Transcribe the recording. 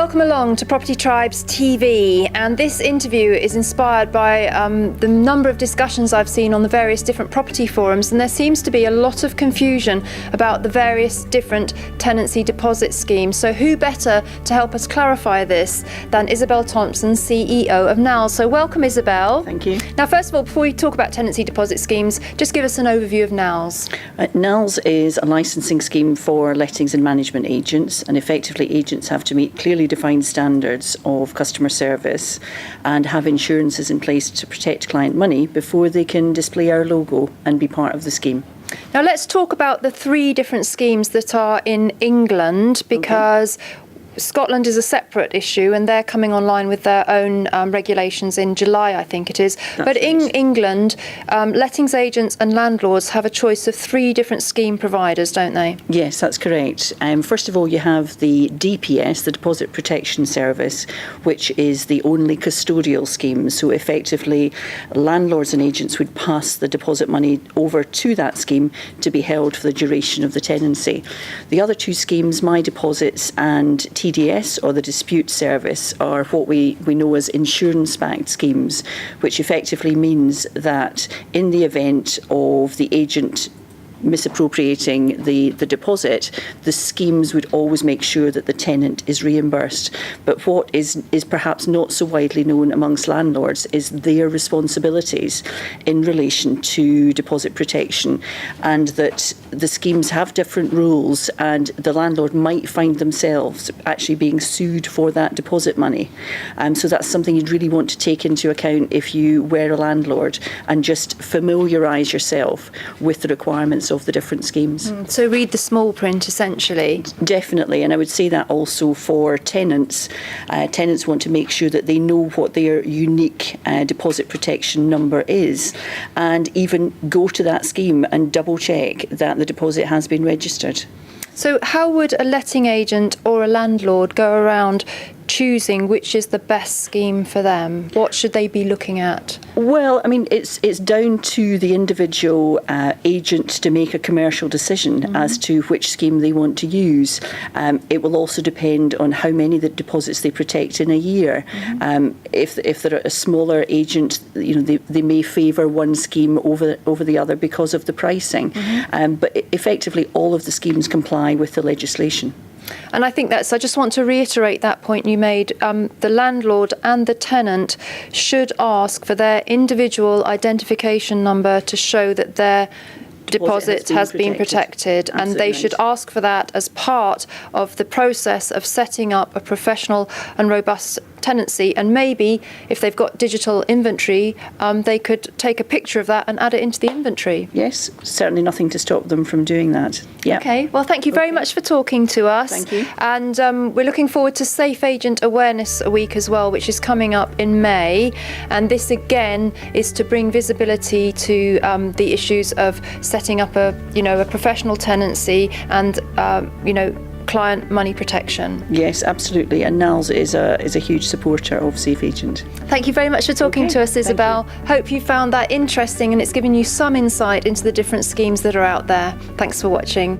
Welcome along to Property Tribes TV, and this interview is inspired by the number of discussions I've seen on the various different property forums, and there seems to be a lot of confusion about the various different tenancy deposit schemes. So who better to help us clarify this than Isobel Thomson, CEO of NALS. So welcome, Isobel. Thank you. Now, first of all, before we talk about tenancy deposit schemes, just give us an overview of NALS. NALS is a licensing scheme for lettings and management agents, and effectively agents have to meet clearly defined standards of customer service and have insurances in place to protect client money before they can display our logo and be part of the scheme. Now let's talk about the three different schemes that are in England, because Scotland is a separate issue and they're coming online with their own regulations in July, I think it is. But in England, lettings agents and landlords have a choice of three different scheme providers, don't they? Yes, that's correct. First of all, you have the DPS, the Deposit Protection Service, which is the only custodial scheme. So effectively, landlords and agents would pass the deposit money over to that scheme to be held for the duration of the tenancy. The other two schemes, My Deposits and TDS, or the Dispute Service, are what we know as insurance-backed schemes, which effectively means that in the event of the agent misappropriating the deposit, the schemes would always make sure that the tenant is reimbursed. But what is perhaps not so widely known amongst landlords is their responsibilities in relation to deposit protection, and that the schemes have different rules and the landlord might find themselves actually being sued for that deposit money. So that's something you'd really want to take into account if you were a landlord, and just familiarise yourself with the requirements of the different schemes. So read the small print, essentially. Definitely, and I would say that also for tenants. Tenants want to make sure that they know what their unique deposit protection number is, and even go to that scheme and double check that the deposit has been registered. So how would a letting agent or a landlord go around choosing which is the best scheme for them? What should they be looking at? Well, I mean, it's down to the individual agent to make a commercial decision as to which scheme they want to use. It will also depend on how many the deposits they protect in a year. If they're a smaller agent, they may favour one scheme over the other because of the pricing. But effectively, all of the schemes comply with the legislation. And I think I just want to reiterate that point you made. The landlord and the tenant should ask for their individual identification number to show that their deposit has been protected. And they should ask for that as part of the process of setting up a professional and robust tenancy. And maybe if they've got digital inventory, they could take a picture of that and add it into the inventory. Yes, certainly nothing to stop them from doing that. Yeah. Okay, well, thank you very much for talking to us. Thank you. And we're looking forward to Safe Agent Awareness Week as well, which is coming up in May. And this again is to bring visibility to the issues of setting up a professional tenancy and client money protection. Yes, absolutely. And NALS is a huge supporter of Safe Agent. Thank you very much for talking to us, Isobel. Hope you found that interesting and it's given you some insight into the different schemes that are out there. Thanks for watching.